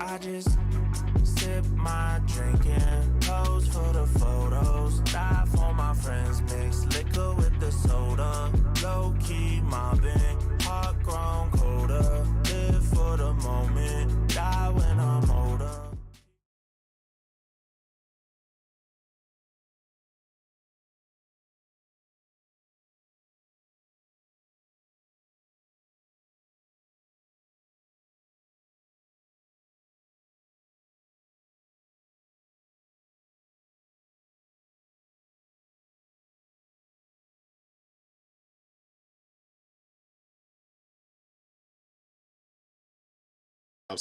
I just sip my drink and pose for the photos. Die for my friends, mix liquor with the soda. Low key mobbing, heart grown colder. Live for the moment, die when I'm older.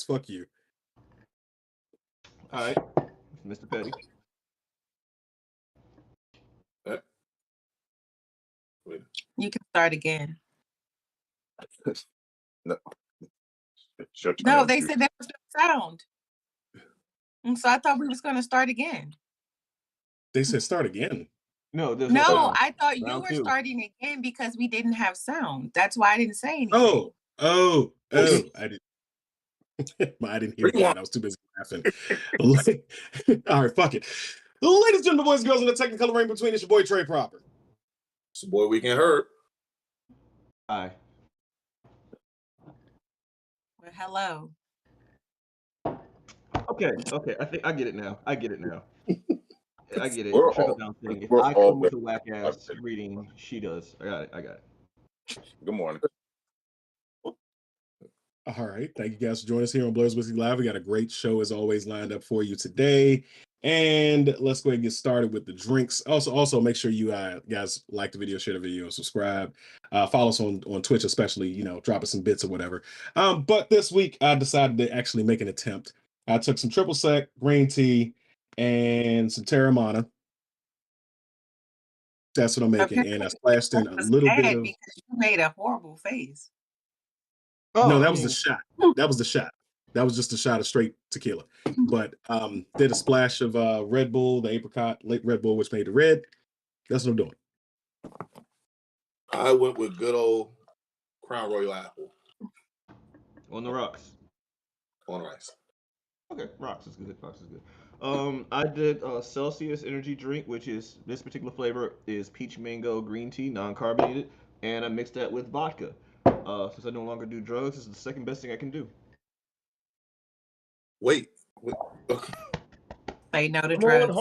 Fuck you. All right, Mr. Petty. You can start again. No, they said there was no sound. And so I thought we was going to start again. They said start again. No, no, I thought you were starting again because we didn't have sound. That's why I didn't say anything. Oh, I didn't. I didn't hear that. I was too busy laughing. All right, fuck it. Ladies and gentlemen, boys and girls in the technicolor ring between, it's your boy Trey Proper. It's your boy Weekend Hurt. Hi. Well, hello. Okay. I think I get it now. I get it. We're Trickle all- down thing. If we're I all come with a better. whack ass reading, she does. I got it. Good morning. All right. Thank you guys for joining us here on Blerds and Whiskey Live. We got a great show as always lined up for you today. And let's go ahead and get started with the drinks. Also make sure you guys like the video, share the video, subscribe. Follow us on Twitch, especially, drop us some bits or whatever. But this week I decided to actually make an attempt. I took some triple sec, green tea, and some Terramana. That's what I'm making. Okay. And I splashed in a little bit of... Because you made a horrible face. No, that was the shot. That was the shot. That was just a shot of straight tequila. But did a splash of Red Bull, the apricot, late Red Bull, which made the red. That's what I'm doing. I went with good old Crown Royal apple. On the rocks. On rice. Okay, rocks is good. I did Celsius energy drink, which is this particular flavor is peach mango green tea, non-carbonated, and I mixed that with vodka. Since I no longer do drugs, this is the second best thing I can do. Wait. Say no to drugs.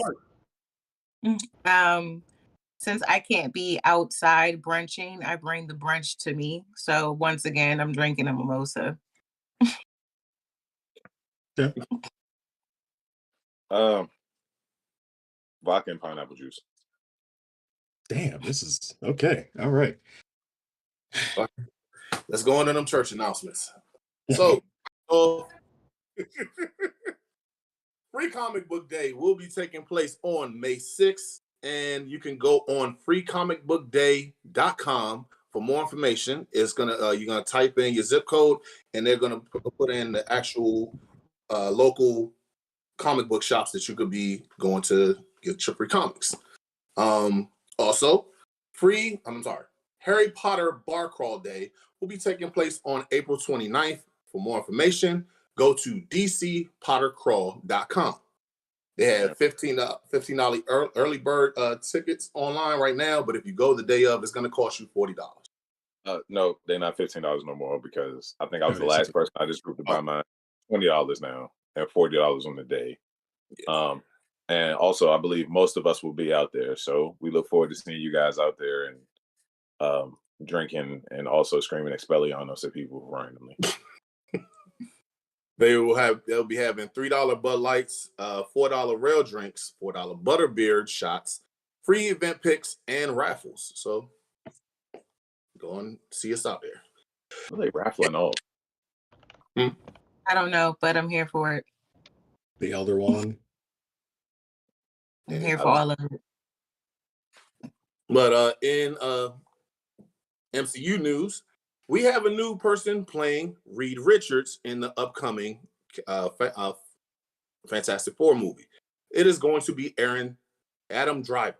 Since I can't be outside brunching, I bring the brunch to me. So once again, I'm drinking a mimosa. Yeah. Vodka and pineapple juice. Damn, this is okay. All right. Let's go into them church announcements. So, Free Comic Book Day will be taking place on May 6th, and you can go on freecomicbookday.com for more information. It's gonna you're gonna type in your zip code, and they're gonna put in the actual local comic book shops that you could be going to get your free comics. Also, Harry Potter Bar Crawl Day will be taking place on April 29th. For more information, go to dcpottercrawl.com. They have $15 early bird tickets online right now, but if you go the day of, it's going to cost you $40. No, they're not $15 no more because I think I was the last person. I just grouped to buy mine. $20 now and $40 on the day. Yeah. And also, I believe most of us will be out there, so we look forward to seeing you guys out there and drinking and also screaming Expelliarmus at people randomly. They'll be having $3 Bud Lights, $4 rail drinks, $4 butterbeer shots, free event picks, and raffles. So go and see us out there. What are they raffling off? I don't know, but I'm here for it. The Elder Wand. I'm here for all of it. But in MCU news, we have a new person playing Reed Richards in the upcoming Fantastic Four movie. It is going to be Adam Driver.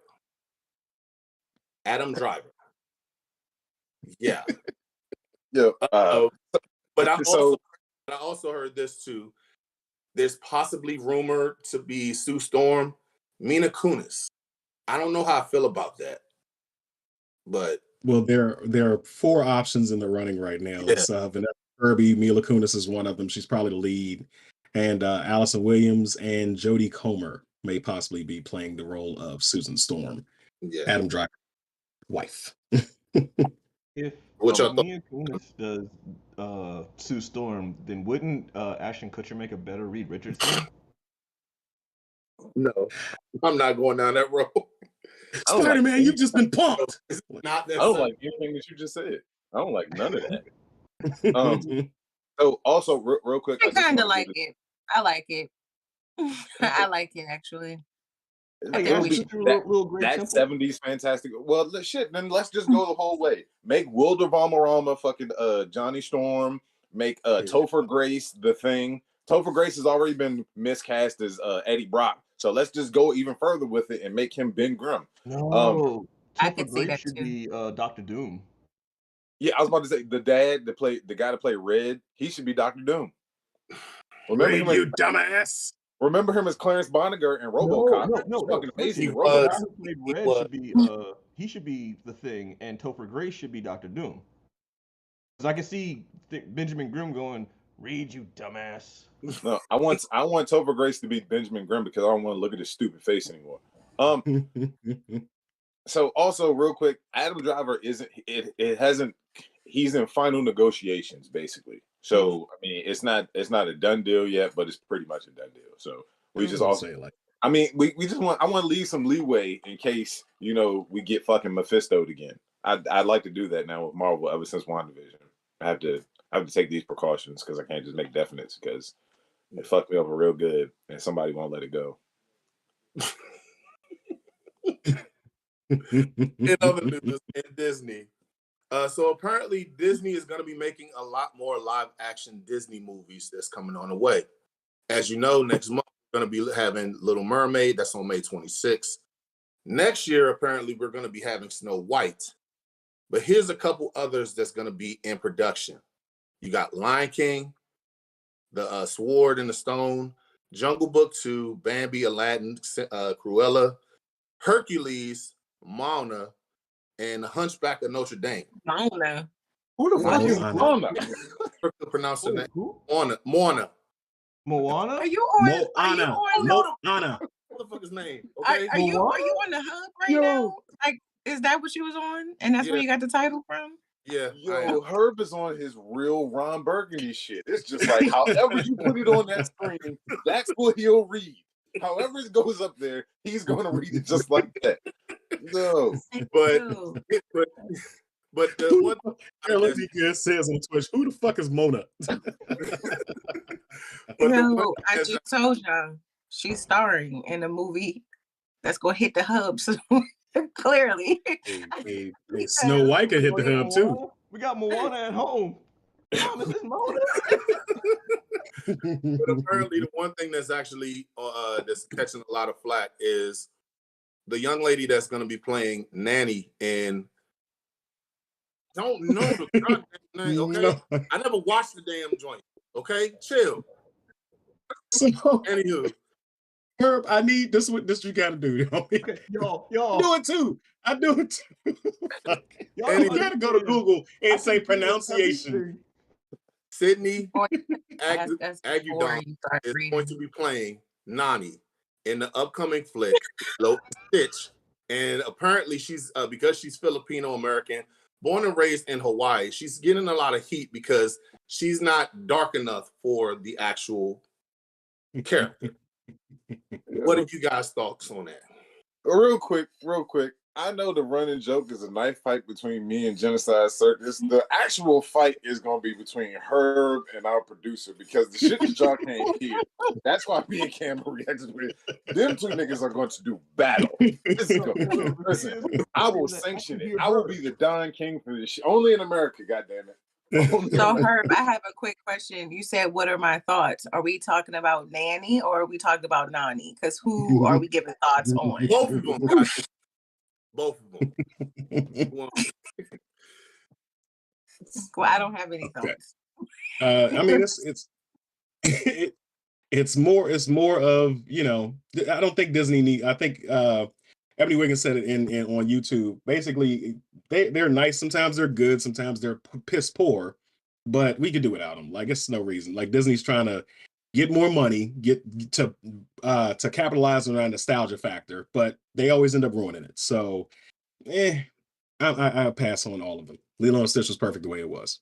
Yeah. Yeah. But I also heard this too. There's possibly rumored to be Sue Storm, Mila Kunis. I don't know how I feel about that, but well, there are 4 options in the running right now. Yeah. It's Vanessa Kirby, Mila Kunis is one of them. She's probably the lead, and Allison Williams and Jodie Comer may possibly be playing the role of Susan Storm, yeah. Adam Driver's wife. If What y'all thought? Mila Kunis does Sue Storm, then wouldn't Ashton Kutcher make a better Reed Richardson? No, I'm not going down that road. Spider-Man, you've just been punked. It's not that I don't simple. like anything that you just said. I don't like none of that. So also real quick, I kind of like it. I like it. I like it actually. I It think would we be should do that, little Great that Temple. 70s fantastic. Well, shit. Then let's just go the whole way. Make Wilder Valderrama fucking Johnny Storm. Make Topher Grace the Thing. Topher Grace has already been miscast as Eddie Brock, so let's just go even further with it and make him Ben Grimm. No, I Topher could see Grace that should too. be Doctor Doom. Yeah, I was about to say the guy that played Red. He should be Doctor Doom. Remember him, you dumbass. Remember him as Clarence Bonniger in RoboCop. No. Fucking amazing. He in The RoboCop. guy who played Red should be he should be the Thing, and Topher Grace should be Doctor Doom. Because I can see Benjamin Grimm going, "Read, you dumbass." No, I want Topher Grace to be Benjamin Grimm because I don't want to look at his stupid face anymore. So also real quick, Adam Driver he's in final negotiations basically. So I mean it's not a done deal yet, but it's pretty much a done deal. So we just also say it like I mean we just want to leave some leeway in case, we get fucking Mephisto'd again. I'd like to do that now with Marvel ever since WandaVision. I have to take these precautions because I can't just make definites because it fucked me over real good and somebody won't let it go. In other news, in Disney. So apparently Disney is going to be making a lot more live action Disney movies that's coming on the way. As you know, next month we're going to be having Little Mermaid. That's on May 26th. Next year, apparently, we're going to be having Snow White. But here's a couple others that's going to be in production. You got Lion King, The Sword and the Stone, Jungle Book 2, Bambi, Aladdin, Cruella, Hercules, Moana, and The Hunchback of Notre Dame. Moana. Who the fuck is Moana? Pronounce her name. Who? Moana. Moana? Are you on? Moana. What the fuck is his name? Are Okay. you on the hub right now? Like, is that what you was on? And that's where Yeah. you got the title from? Yeah. Yo, Herb is on his real Ron Burgundy shit. It's just like, however you put it on that screen, that's what he'll read. However it goes up there, he's going to read it just like that. No. But the one LSD says on Twitch, who the fuck is Mona? No, I just told y'all she's starring in a movie that's going to hit the hub soon. Clearly. Hey, Snow White could hit the hub too. We got Moana at home. Mom, is this Mona? But apparently the one thing that's actually that's catching a lot of flack is the young lady that's going to be playing Nanny in don't know the goddamn name, okay? No. I never watched the damn joint. Okay, chill. So, anywho, Herb, I need this. What this you got to do? Okay, y'all, I do it too. I do it too. You got to go to Google and say pronunciation. Sydney Agudan is going to be playing Nani in the upcoming flick Stitch, and apparently she's because she's Filipino American. Born and raised in Hawaii, she's getting a lot of heat because she's not dark enough for the actual character. What are you guys' thoughts on that? Real quick. I know the running joke is a knife fight between me and Genocide Circus. The actual fight is going to be between Herb and our producer because the shit that y'all can't hear. That's why me and Cameron reacted with them two niggas are going to do battle. Listen, I will sanction it. I will be the Don King for this shit. Only in America, goddammit. So Herb, I have a quick question. You said, what are my thoughts? Are we talking about Nanny or are we talking about Nani? Because who are we giving thoughts on? Both of them. Both of them. Well, I don't have any Okay. thoughts. I mean, it's more of, you know, I don't think Disney need. I think Ebony Wiggins said it in on YouTube. Basically, they're nice. Sometimes they're good. Sometimes they're piss poor. But we could do without them. Like, it's no reason. Like, Disney's trying to get more money, get to capitalize on that nostalgia factor, but they always end up ruining it. So, I'll pass on all of them. Lilo and Stitch was perfect the way it was.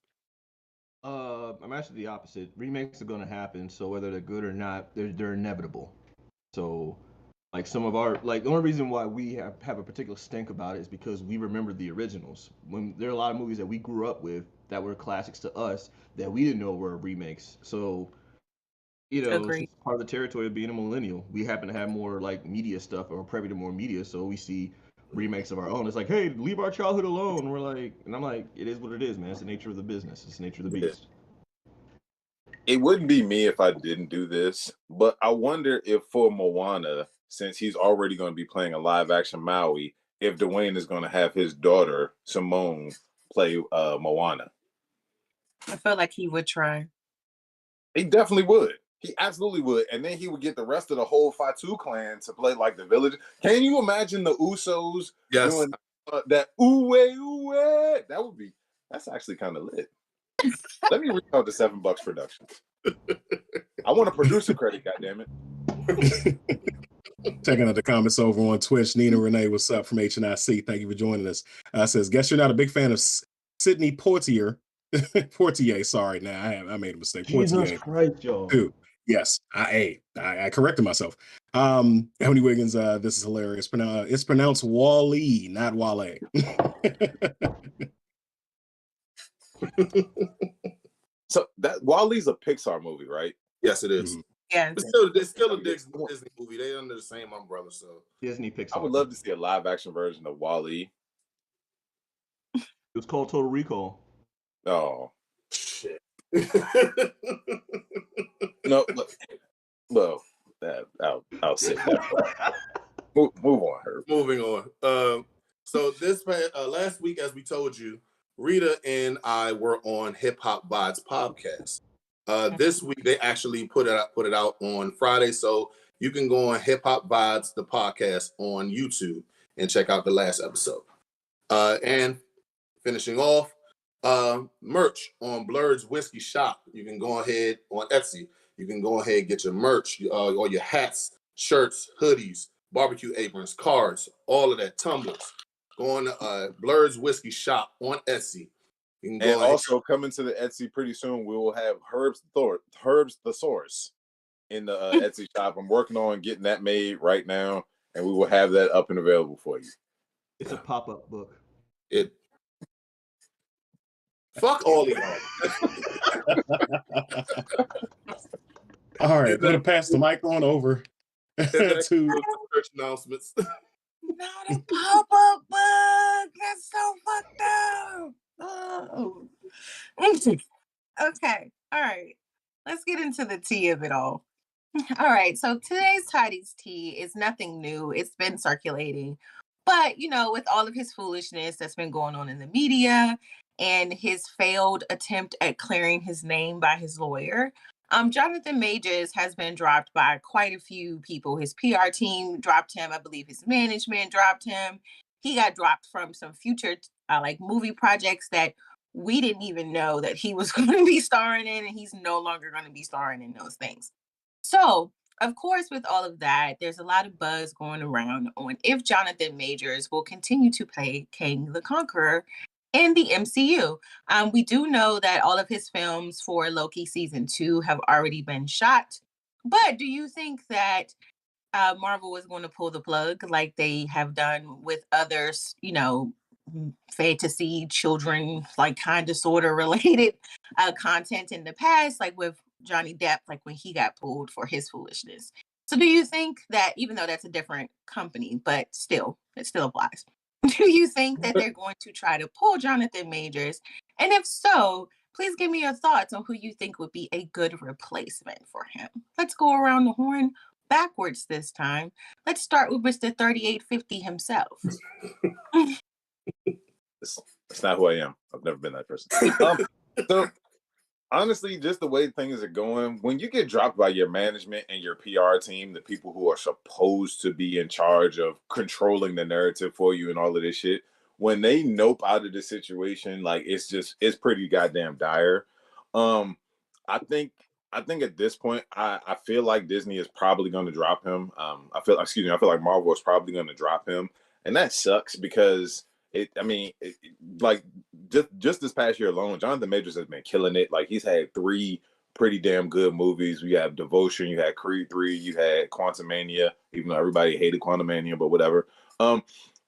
I'm actually the opposite. Remakes are gonna happen, so whether they're good or not, they're inevitable. So, like some of our like the only reason why we have a particular stink about it is because we remember the originals. When there are a lot of movies that we grew up with that were classics to us that we didn't know were remakes. So, it's Agreed. just part of the territory of being a millennial. We happen to have more like media stuff or privy to more media, so we see remakes of our own. It's like, hey, leave our childhood alone. We're like, and I'm like, it is what it is, man. It's the nature of the business. It's the nature of the Yeah. beast. It wouldn't be me if I didn't do this, but I wonder if for Moana, since he's already going to be playing a live action Maui, if Dwayne is going to have his daughter Simone play Moana. I feel like he would try. He definitely would. He absolutely would. And then he would get the rest of the whole Fatu clan to play like the village. Can you imagine the Usos doing that ooh-way? That's actually kind of lit. Let me reach out to $7 Productions. I want a producer credit, goddammit. Checking out the comments over on Twitch. Nina Renee, what's up from HNIC? Thank you for joining us. Says, guess you're not a big fan of Sidney Portier. Portier, sorry. Now I made a mistake. Jesus Portier. Christ, y'all. Too. Yes, I corrected myself. Ebony Wiggins, this is hilarious. It's pronounced Wall-E, not Wale. So that Wall-E's a Pixar movie, right? Yes, it is. Mhm. Yes. It's still a Disney movie. They're under the same umbrella, so Disney Pixar. I would love to see a live action version of Wall-E. It was called Total Recall. Oh shit. No, well, I'll say that. Move on, Herb. Moving on. So this last week, as we told you, Rita and I were on Hip Hop Vibes podcast. This week they actually put it out on Friday, so you can go on Hip Hop Vibes the podcast on YouTube and check out the last episode. And finishing off, merch on Blerds Whiskey Shop. You can go ahead on Etsy. You can go ahead and get your merch, all your hats, shirts, hoodies, barbecue aprons, cards, all of that, tumblers. Go on Blerds Whiskey Shop on Etsy. You can go and also coming to the Etsy pretty soon, we will have Herb's Thesaurus in the Etsy shop. I'm working on getting that made right now, and we will have that up and available for you. It's a pop-up book. Fuck all of y'all. All right, I'm going to pass the mic on over to church announcements. Not a pop-up book. That's so fucked up. Oh. Okay. All right. Let's get into the tea of it all. All right. So today's Tidy's tea is nothing new. It's been circulating. But, with all of his foolishness that's been going on in the media and his failed attempt at clearing his name by his lawyer, Jonathan Majors has been dropped by quite a few people. His PR team dropped him. I believe his management dropped him. He got dropped from some future movie projects that we didn't even know that he was going to be starring in, and he's no longer going to be starring in those things. So, of course, with all of that, there's a lot of buzz going around on if Jonathan Majors will continue to play Kang the Conqueror in the MCU. We do know that all of his films for Loki season 2 have already been shot. But do you think that Marvel was going to pull the plug like they have done with others, fantasy, children, kind of sort of related content in the past, like with Johnny Depp, like when he got pulled for his foolishness? So do you think that, even though that's a different company, but still, it still applies, do you think that they're going to try to pull Jonathan Majors? And if so, please give me your thoughts on who you think would be a good replacement for him. Let's go around the horn backwards this time. Let's start with Mr. 3850 himself. That's not who I am. I've never been that person. So honestly, just the way things are going, when you get dropped by your management and your PR team, the people who are supposed to be in charge of controlling the narrative for you and all of this shit, when they nope out of the situation, like it's pretty goddamn dire. I think at this point, I feel like Disney is probably going to drop him. I feel like Marvel is probably going to drop him, and that sucks because like just this past year alone, Jonathan Majors has been killing it. Like he's had 3 pretty damn good movies. We have Devotion, you had Creed 3, you had Quantumania, even though everybody hated Quantumania, but whatever.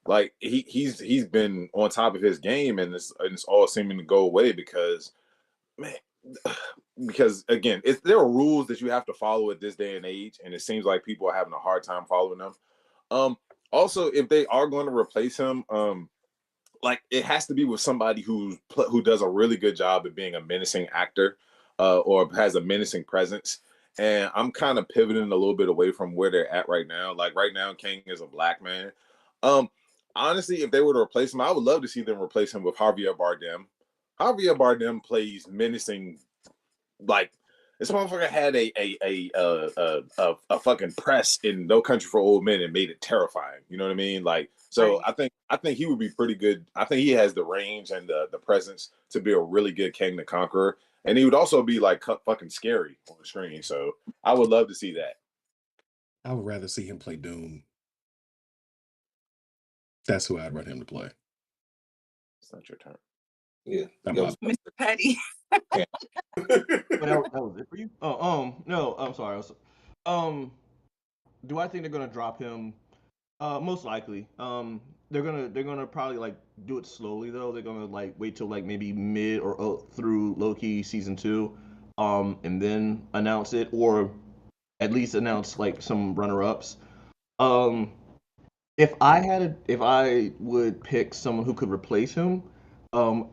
Like he's been on top of his game, and it's all seeming to go away because, man, because again, there are rules that you have to follow at this day and age, and it seems like people are having a hard time following them. Also, if they are going to replace him, like it has to be with somebody who does a really good job at being a menacing actor, or has a menacing presence. And I'm kind of pivoting a little bit away from where they're at right now. Like right now, King is a black man. Honestly, if they were to replace him, I would love to see them replace him with Javier Bardem. Javier Bardem plays menacing. Like this motherfucker had a fucking press in No Country for Old Men and made it terrifying. You know what I mean? Like, so right. I think he would be pretty good. I think he has the range and the presence to be a really good King the Conqueror, and he would also be like fucking scary on the screen. So I would love to see that. I would rather see him play Doom. That's who I'd want him to play. It's not your turn. Yeah, Mr. Petty. that was it for you? No, I'm sorry. Do I think they're gonna drop him? Most likely. They're gonna probably like do it slowly though. They're gonna like wait till like maybe mid or through Loki season 2, and then announce it, or at least announce like some runner-ups. If I would pick someone who could replace him, I'm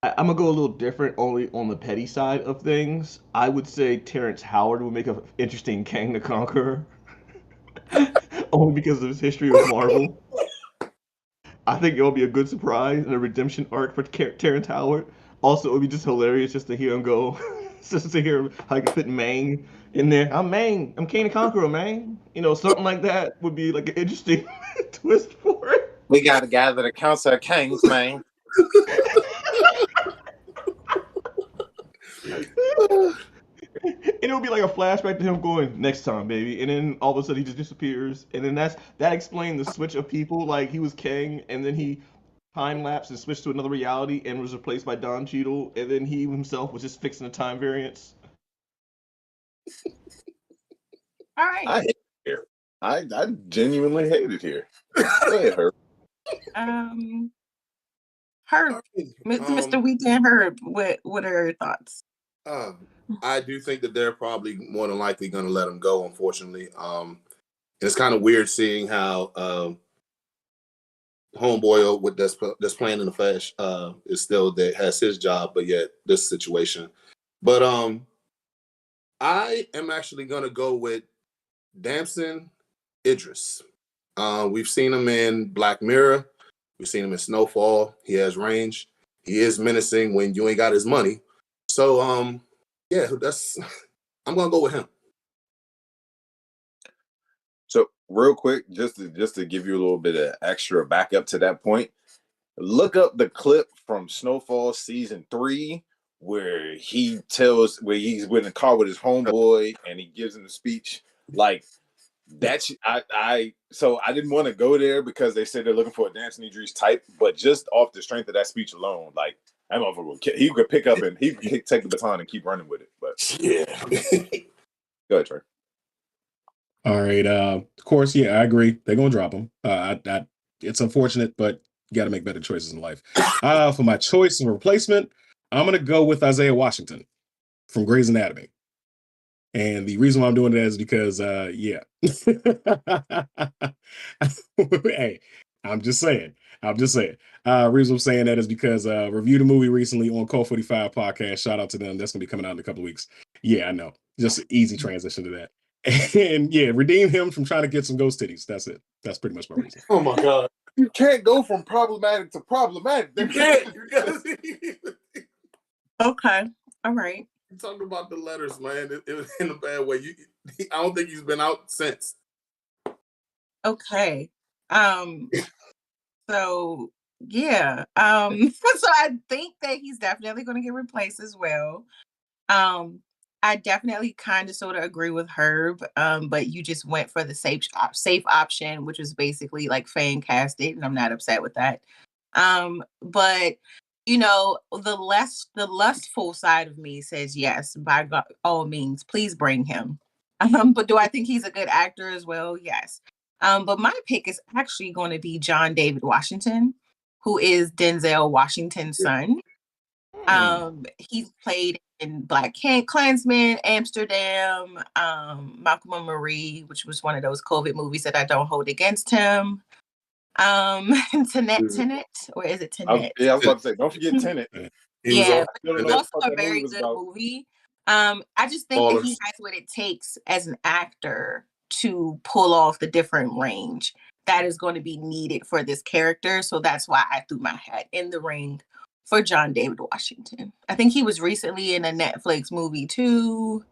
gonna go a little different, only on the petty side of things. I would say Terrence Howard would make an interesting Kang the Conqueror, only because of his history with Marvel. I think it'll be a good surprise and a redemption arc for Terrence Howard. Also, it would be just hilarious just to hear him go, just to hear how he can fit Mang in there. I'm Mang. I'm Kang the Conqueror, Mang. You know, something like that would be like an interesting twist for it. We got a guy that accounts our Kangs, man. And it'll be like a flashback to him going, next time, baby. And then all of a sudden he just disappears. And then that explained the switch of people. Like he was Kang, and then he time lapsed and switched to another reality and was replaced by Don Cheadle. And then he himself was just fixing the time variance. All right. I hate it here. I genuinely hate it here. Go ahead, Herb. Herb, Mr. Weekend Herb, what are your thoughts? I do think that they're probably more than likely going to let him go, unfortunately. It's kind of weird seeing how Homeboy with that's playing in the Flash is still that has his job, but yet this situation. But I am actually going to go with Damson Idris. We've seen him in Black Mirror. We've seen him in Snowfall. He has range. He is menacing when you ain't got his money. So, yeah, I'm gonna go with him. So, real quick, just to give you a little bit of extra backup to that point, look up the clip from Snowfall season 3 where he's in the car with his homeboy and he gives him the speech. Like that's so I didn't want to go there because they said they're looking for a Damson Idris type, but just off the strength of that speech alone, like that motherfucker, he could pick up and he could take the baton and keep running with it. But yeah, go ahead, Trey. All right. Of course, yeah, I agree. They're gonna drop him. It's unfortunate, but you got to make better choices in life. For my choice and replacement, I'm gonna go with Isaiah Washington from Grey's Anatomy. And the reason why I'm doing that is because, yeah. Hey, I'm just saying. Reason I'm saying that is because reviewed a movie recently on Code 45 podcast. Shout out to them. That's gonna be coming out in a couple of weeks. Yeah, I know. Just an easy transition to that. And yeah, redeem him from trying to get some ghost titties. That's it. That's pretty much my reason. Oh my God. You can't go from problematic to problematic. You can't. Okay. All right. You talking about the letters, man. It was in a bad way. I don't think he's been out since. Okay. So yeah. So I think that he's definitely going to get replaced as well. I definitely kind of sort of agree with Herb. But you just went for the safe option, which was basically like fan casted, and I'm not upset with that. But you know, the lustful side of me says yes, by all means, please bring him. But do I think he's a good actor as well? Yes. But my pick is actually going to be John David Washington, who is Denzel Washington's son. He's played in Black Klansman, Amsterdam, Malcolm and Marie, which was one of those COVID movies that I don't hold against him. Tenet, or is it Tenet? I was about to say, don't forget Tenet. Yeah, it's also a very good movie. I just think that he has what it takes as an actor to pull off the different range that is going to be needed for this character. So that's why I threw my hat in the ring for John David Washington. I think he was recently in a Netflix movie too.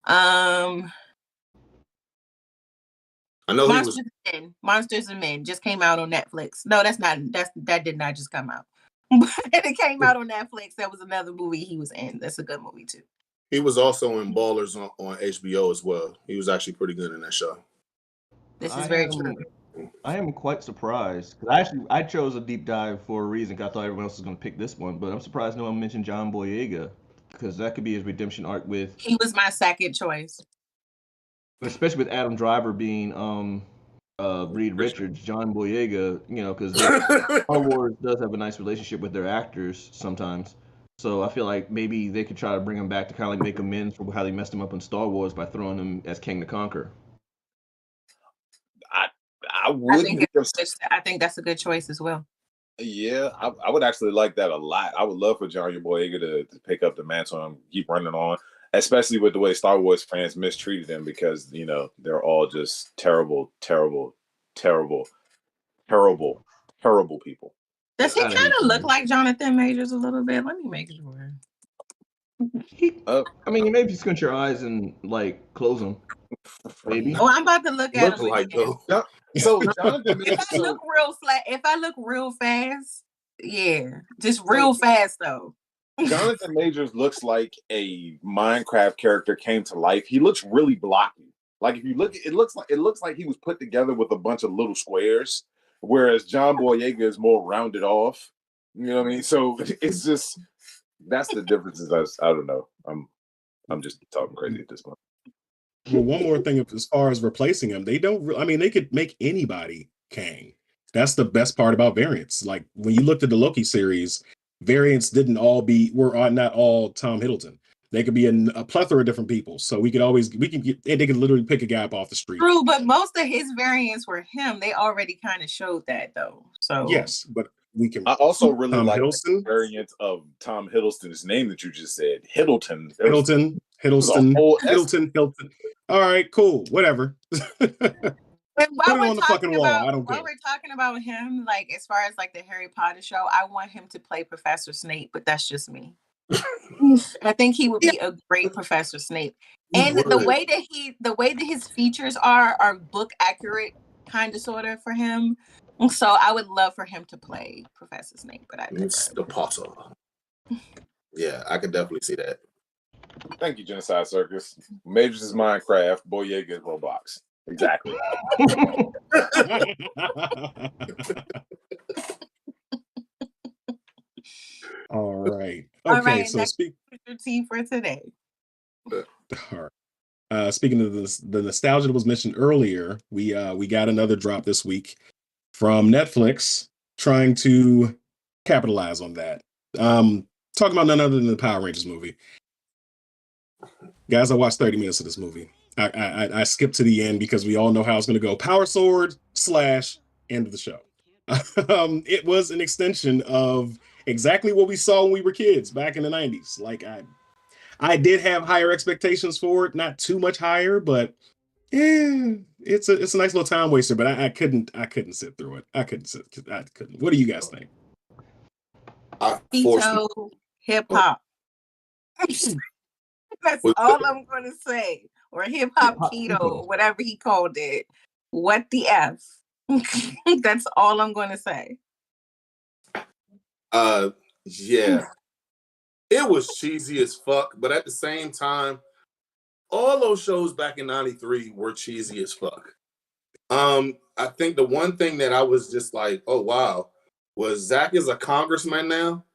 I know Monsters and Men just came out on Netflix. No, that did not just come out. But it came out on Netflix. That was another movie he was in. That's a good movie too. He was also in Ballers on HBO as well. He was actually pretty good in that show. This is very true. I am quite surprised because I chose a deep dive for a reason. I thought everyone else was going to pick this one, but I'm surprised no one mentioned John Boyega because that could be his redemption arc with. He was my second choice, especially with Adam Driver being Reed Richards, John Boyega. You know, because Star Wars does have a nice relationship with their actors sometimes. So I feel like maybe they could try to bring him back to kind of like make amends for how they messed him up in Star Wars by throwing him as King the Conqueror. I think that's a good choice as well. Yeah, I would actually like that a lot. I would love for John Boyega to pick up the mantle and keep running on, especially with the way Star Wars fans mistreated him because, you know, they're all just terrible, terrible, terrible, terrible, terrible people. Does he kind of look like Jonathan Majors a little bit? Let me make sure. I mean, maybe you squint your eyes and like close them. Maybe. Oh, I'm about to look at him. Like though. So Jonathan Majors, if I look real fast, yeah, just real fast though. Jonathan Majors looks like a Minecraft character came to life. He looks really blocky. Like if you look, it looks like he was put together with a bunch of little squares, whereas John Boyega is more rounded off. You know what I mean? So it's just that's the differences. I don't know. I'm just talking crazy at this point. Well, one more thing as far as replacing him, they don't. I mean, they could make anybody Kang. That's the best part about variants. Like when you looked at the Loki series, variants were not all Tom Hiddleston. They could be a plethora of different people. So they could literally pick a guy up off the street. True, but most of his variants were him. They already kind of showed that though. So yes, but we can. I also really like the variant of Tom Hiddleston's name that you just said, Hiddleston. All right, cool, whatever. Put it on the fucking wall. I don't care. While we're talking about him, like as far as like the Harry Potter show, I want him to play Professor Snape, but that's just me. I think he would be a great Professor Snape. And the way that his features are book accurate, kind of sort of for him. So I would love for him to play Professor Snape, but Mr. Potter. Yeah, I could definitely see that. Thank you, Genocide Circus. Majors is Minecraft, Boyega is Roblox. Exactly. All right. Okay, so speak your tea for today. All right. Speaking of this, the nostalgia that was mentioned earlier, we got another drop this week from Netflix trying to capitalize on that. Talking about none other than the Power Rangers movie. Guys, I watched 30 minutes of this movie. I skipped to the end because we all know how it's going to go. Power Sword / end of the show. It was an extension of exactly what we saw when we were kids back in the 90s. Like I did have higher expectations for it, not too much higher, but Yeah, it's a nice little time waster, but I couldn't sit through it. I couldn't. What do you guys think? Keto hip hop. That's all I'm gonna say. Or hip hop keto, whatever he called it. What the F? That's all I'm gonna say. Yeah. It was cheesy as fuck, but at the same time, all those shows back in '93 were cheesy as fuck. I think the one thing that I was just like, oh wow, was Zach is a congressman now.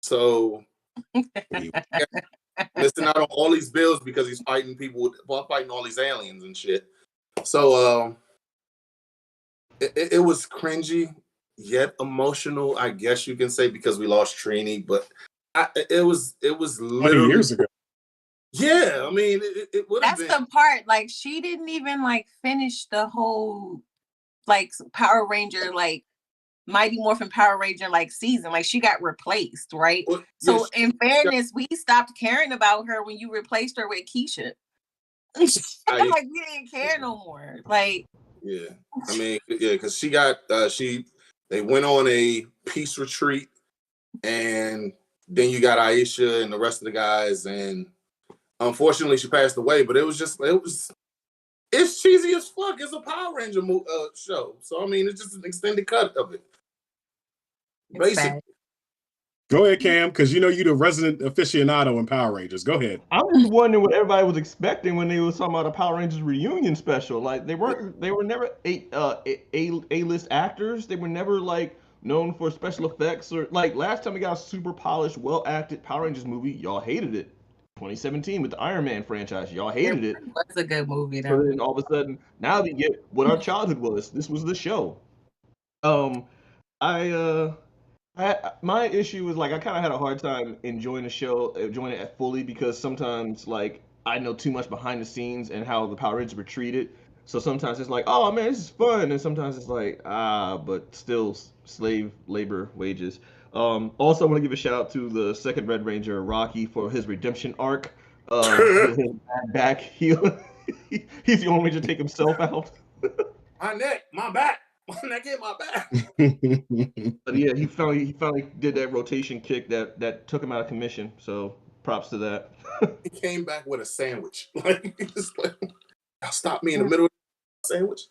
So missing out on all these bills because he's fighting fighting all these aliens and shit. So it was cringy yet emotional, I guess you can say, because we lost Trini, but it was literally years ago. Yeah, I mean, it would have been. That's the part. Like, she didn't even like finish the whole like Power Ranger, like Mighty Morphin Power Ranger like season. Like, she got replaced, right? Well, so in fairness, we stopped caring about her when you replaced her with Keisha. Like, we didn't care no more. Like, yeah, I mean, yeah, because she got they went on a peace retreat, and then you got Aisha and the rest of the guys, and unfortunately she passed away. But it's cheesy as fuck. It's a Power Ranger show, so I mean, it's just an extended cut of it. Basically. Go ahead, Cam, because you know you're the resident aficionado in Power Rangers. Go ahead. I'm just wondering what everybody was expecting when they was talking about a Power Rangers reunion special. Like, they were never A-list actors. They were never like known for special effects, or like last time we got a super polished, well acted Power Rangers movie, y'all hated it. 2017 with the Iron Man franchise, y'all hated it. That's a good movie though. So then all of a sudden, now we get what our childhood was. This was the show. My issue was like I kind of had a hard time enjoying the show, enjoying it fully, because sometimes like I know too much behind the scenes and how the Power Rangers were treated. So sometimes it's like, oh man, this is fun, and sometimes it's like, but still slave labor wages. Also, I want to give a shout out to the second Red Ranger, Rocky, for his redemption arc. His back heel. He's the only Ranger to take himself out. My neck, my back. My neck hit my back. But yeah, he finally did that rotation kick that took him out of commission. So props to that. He came back with a sandwich. Like, stop me in the middle of the sandwich.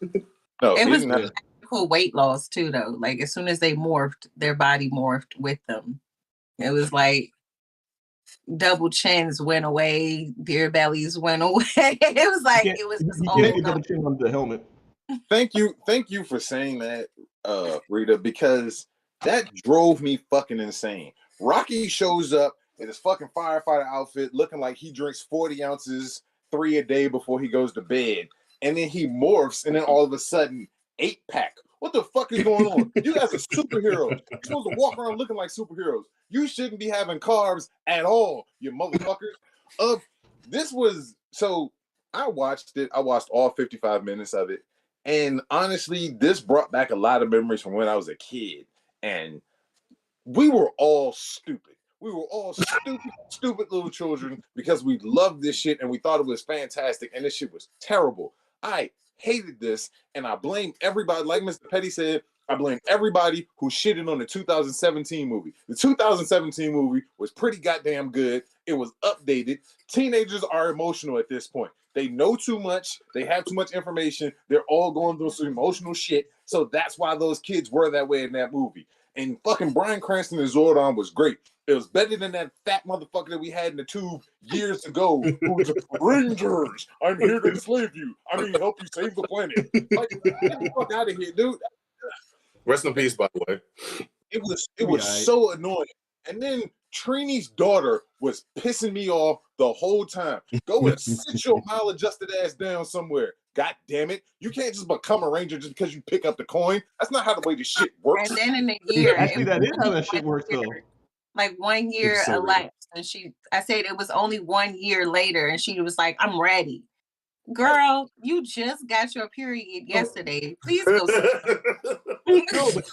No, it was cool weight loss too, though. Like, as soon as they morphed, their body morphed with them. It was like double chins went away, beer bellies went away. It was like it was just all double chin on the helmet. Thank you for saying that, Rita, because that drove me fucking insane. Rocky shows up in his fucking firefighter outfit, looking like he drinks 40 ounces, 3 a day before he goes to bed, and then he morphs, and then all of a sudden, 8-pack. What the fuck is going on? You guys are superheroes. You're supposed to walk around looking like superheroes. You shouldn't be having carbs at all, you motherfuckers. This was so. I watched it. I watched all 55 minutes of it. And honestly, this brought back a lot of memories from when I was a kid. And we were all stupid. We were all stupid little children because we loved this shit and we thought it was fantastic. And this shit was terrible. I hated this. And I blame everybody. Like Mr. Petty said, I blame everybody who shitted on the 2017 movie. The 2017 movie was pretty goddamn good. It was updated. Teenagers are emotional at this point. They know too much. They have too much information. They're all going through some emotional shit. So that's why those kids were that way in that movie. And fucking Bryan Cranston and Zordon was great. It was better than that fat motherfucker that we had in the tube years ago who was like, Rangers, I'm here to enslave you. I mean, help you save the planet. Like, get the fuck out of here, dude. Rest in peace, by the way. It was so annoying. And then Trini's daughter was pissing me off the whole time. Go and sit your maladjusted ass down somewhere. God damn it. You can't just become a ranger just because you pick up the coin. That's not how the way this shit works. And then in a year. Actually, that is how that shit works, though. Like 1 year elapsed. And I said it was only 1 year later. And she was like, I'm ready. Girl, you just got your period yesterday. Please go. No, but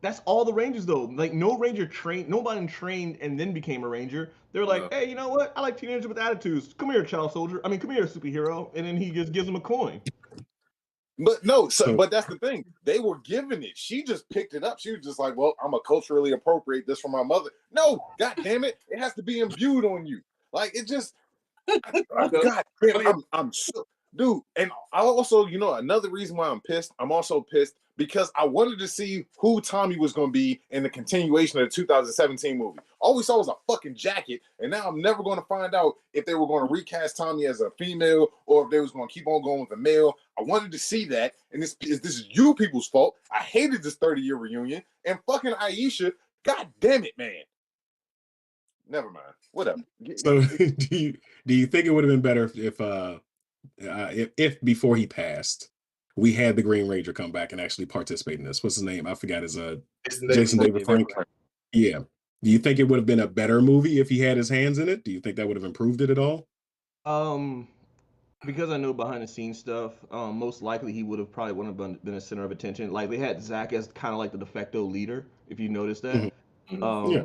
that's all the Rangers though. Like no Ranger trained, nobody trained and then became a Ranger. They're like, hey, you know what? I like teenagers with attitudes. Come here, child soldier. I mean, come here, superhero. And then he just gives them a coin. But no, but that's the thing. They were giving it. She just picked it up. She was just like, well, I'm gonna culturally appropriate this from my mother. No, god damn it, it has to be imbued on you. Like it just God damn, I'm so dude. And I also, you know, another reason why I'm pissed, I'm also pissed because I wanted to see who Tommy was going to be in the continuation of the 2017 movie. All we saw was a fucking jacket, and now I'm never going to find out if they were going to recast Tommy as a female or if they was going to keep on going with a male. I wanted to see that, and this is you people's fault. I hated this 30-year reunion, and fucking Aisha, god damn it, man. Never mind. Whatever. So do you think it would have been better if before he passed, we had the Green Ranger come back and actually participate in this? What's his name? I forgot his Jason David Frank. Yeah. Do you think it would have been a better movie if he had his hands in it? Do you think that would have improved it at all? Because I know behind the scenes stuff, most likely he would have been a center of attention. Like they had Zach as kind of like the de facto leader, if you noticed that. Yeah.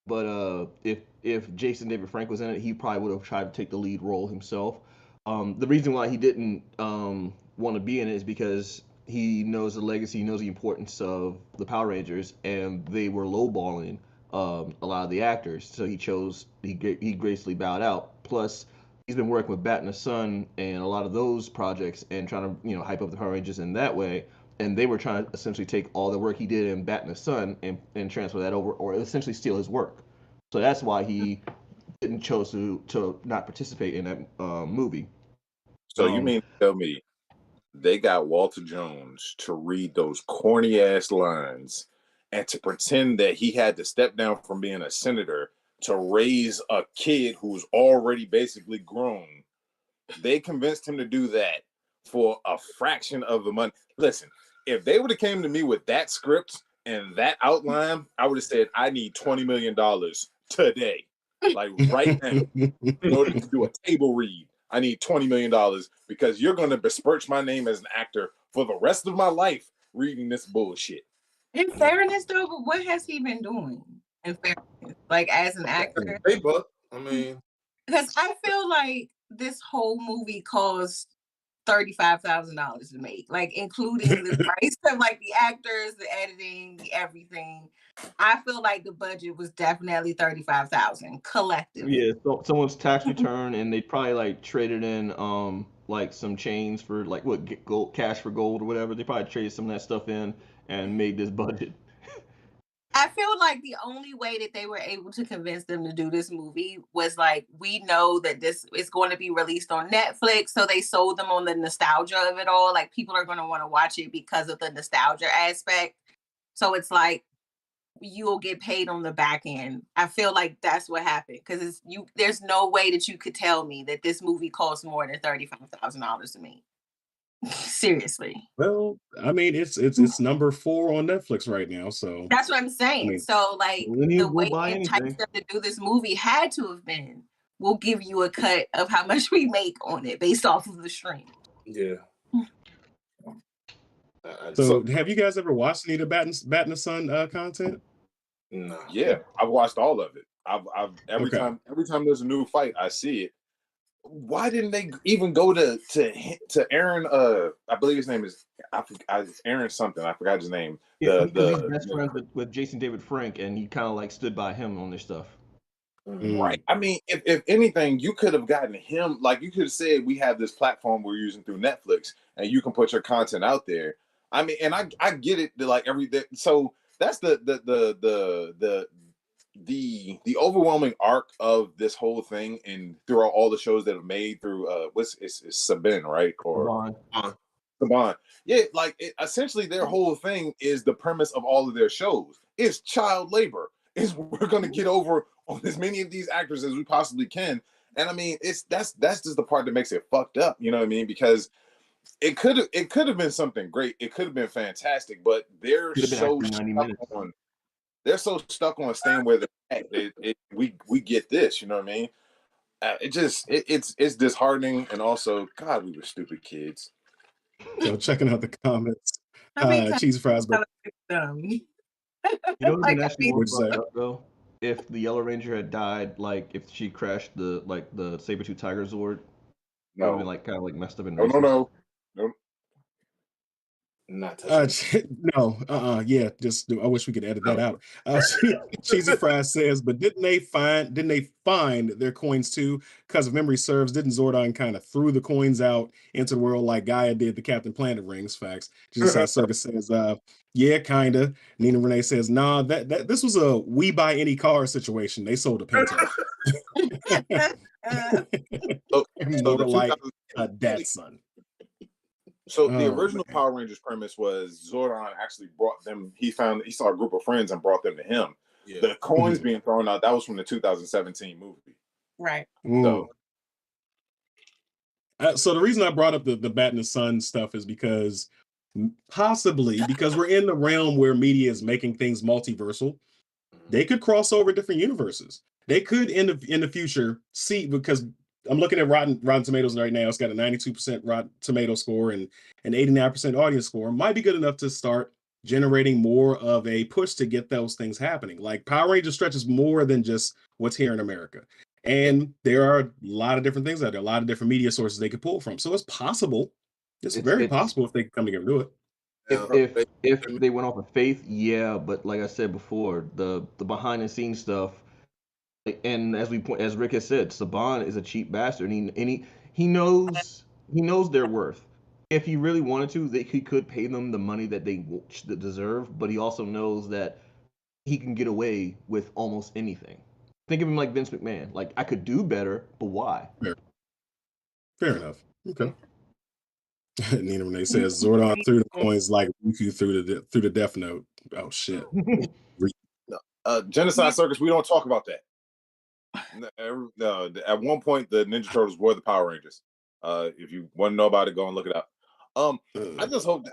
But if Jason David Frank was in it, he probably would have tried to take the lead role himself. The reason why he didn't want to be in it is because he knows the legacy, he knows the importance of the Power Rangers, and they were lowballing a lot of the actors. So he gracefully bowed out. Plus, he's been working with Bat and the Sun and a lot of those projects and trying to hype up the Power Rangers in that way. And they were trying to essentially take all the work he did in Bat and the Sun and transfer that over, or essentially steal his work. So that's why he didn't chose to not participate in that movie. So you mean to tell me they got Walter Jones to read those corny ass lines and to pretend that he had to step down from being a senator to raise a kid who's already basically grown? They convinced him to do that for a fraction of the money. Listen, if they would have came to me with that script and that outline, I would have said, I need $20 million today. Like right now, in order to do a table read. I need $20 million because you're going to besmirch my name as an actor for the rest of my life reading this bullshit. In fairness, though, but what has he been doing? In fairness, like as an actor, I mean, because I feel like this whole movie cost $35,000 to make, like including the price of like the actors, the editing, the everything. I feel like the budget was definitely $35,000 collectively. Yeah, so someone's tax return, and they probably like traded in like some chains for like gold, cash for gold or whatever. They probably traded some of that stuff in and made this budget. I feel like the only way that they were able to convince them to do this movie was like, we know that this is going to be released on Netflix. So they sold them on the nostalgia of it all. Like people are going to want to watch it because of the nostalgia aspect. So it's like, you'll get paid on the back end. I feel like that's what happened. Because there's no way that you could tell me that this movie costs more than $35,000 to me. Seriously. Well, I mean, it's number 4 on Netflix right now, so that's what I'm saying. I mean, so like the way they enticed them to do this movie had to have been, we'll give you a cut of how much we make on it based off of the stream. Yeah. So have you guys ever watched any of the Bat and the Sun content? No. Yeah, I've watched all of it. I've every time there's a new fight, I see it. Why didn't they even go to Aaron? I believe his name is Aaron something. I forgot his name. Yeah, he's best friends with Jason David Frank, and he kind of like stood by him on their stuff. Right. I mean, if anything, you could have gotten him. Like you could have said, we have this platform we're using through Netflix, and you can put your content out there. I mean, and I get it. Like so that's the overwhelming arc of this whole thing, and throughout all the shows that have made through it's Saban, right? Or Saban. Yeah, like essentially their whole thing is the premise of all of their shows is child labor. Is we're gonna get over on as many of these actors as we possibly can. And I mean, that's just the part that makes it fucked up, you know what I mean? Because it could have been something great. It could have been fantastic, but they're so stuck on staying where they're at. We get this, you know what I mean? It's disheartening, and also, God, we were stupid kids. So checking out the comments, cheese fries, but You know, Like, been I actually mean, more What'd you fucked say? up though. If the Yellow Ranger had died, like if she crashed the Saber-tooth Tiger Zord, that would have been No, like kind of like messed up and no, no, racist. no. Not touching it. No, yeah, just I wish we could edit that out. Cheesy Fries says, but didn't they find their coins too? Because if memory serves, didn't Zordon kind of threw the coins out into the world like Gaia did the Captain Planet rings? Facts. Jesus Side Circus says, yeah, kinda. Nina Renee says, nah, that this was a we buy any car situation. They sold a Pinto. So More the like 2000 a dad's son. So the Oh, original man. Power Rangers premise was Zordon actually brought them. He saw a group of friends and brought them to him. Yeah. The coins being thrown out, that was from the 2017 movie. right. So So the reason I brought up the Bat and the Sun stuff is because possibly because we're in the realm where media is making things multiversal, they could cross over different universes. They could in the future see, because I'm looking at Rotten Tomatoes right now. It's got a 92% Rotten Tomato score and an 89% audience score. Might be good enough to start generating more of a push to get those things happening. Like Power Rangers stretches more than just what's here in America. And there are a lot of different things out there, a lot of different media sources they could pull from. So it's possible. It's very It's possible if they come together and do it. if they went off of faith, yeah. But like I said before, the behind the scenes stuff, and as Rick has said, Saban is a cheap bastard, and he knows their worth. If he really wanted to, he could pay them the money that they deserve. But he also knows that he can get away with almost anything. Think of him like Vince McMahon. Like I could do better, but why? Fair enough. Okay. Nina Renee says Zordon threw the coins like Riku threw the Death Note. Oh shit. Genocide Circus, we don't talk about that. At one point, the Ninja Turtles were the Power Rangers. If you want to know about it, go and look it up. I just hope.